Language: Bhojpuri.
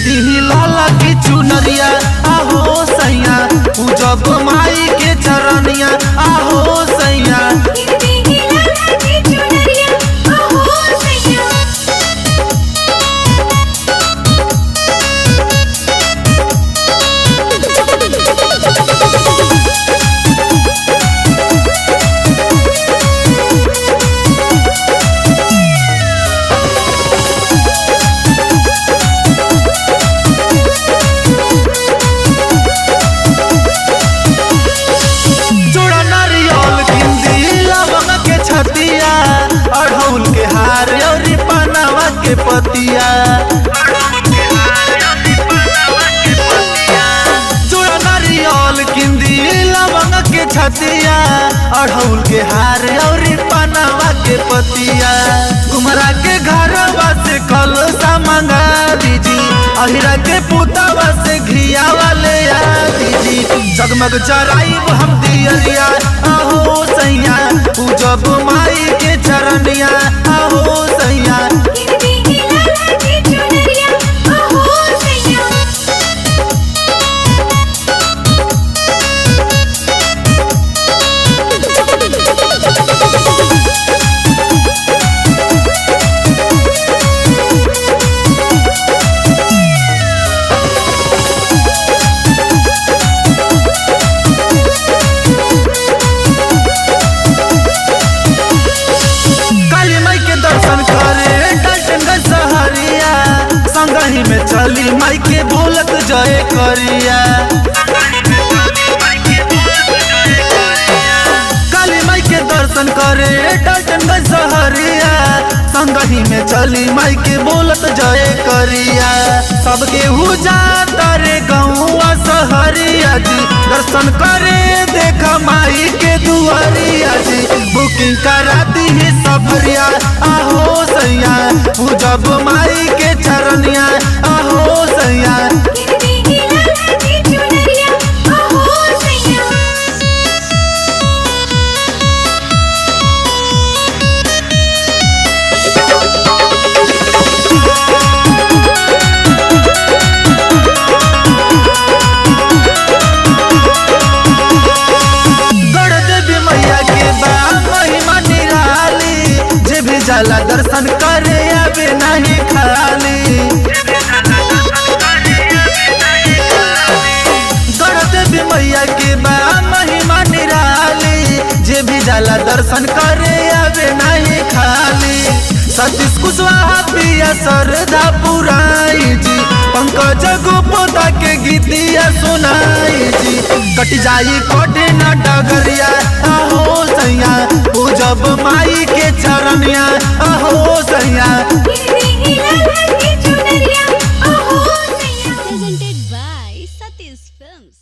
दी लाला की चुनरिया आहो सैया पूजब माई के चरनिया आहो सैया। अड़हुल के हार और पनावा के पतिया जोड़ा नारियल किंदी लवंग के छतिया अड़हुल के हार और पनावा के पतिया। कुम्हरा के घरवा से कलसा मंगा दीजी अहिरा के पुतवा से घिया वाले आ दीजी जगमग जराइब हम दियरिया आहो सैया पूजब माई के चरनिया आहो सैया। संगही में चली माई के बोलत जय करिया काली माई के दर्शन करे डाल्टनगंज सहरिया संगही में चली माई के बोलत जय करिया। सबके जाता रे गौवा सहरिया जी दर्शन करे देखा माई के दुआरिया जी बुकिंग करा दी सफरिया आहो सैया पूजब माई के चरनिया आहो सैया। जाला दर्शन करे अबे नहीं खाली देवी मैया के बा महिमा निराली जे भी जाला दर्शन करे अबे नहीं खाली। सतीश कुशवाहा पिया श्रद्धा पुराई जी पंकज गोपोता के गीतिया सुनाई जी कट जाई कठिन डगरिया आहो सैया पूजब माई के चरनिया आहो सैया। Presented by Satish Films।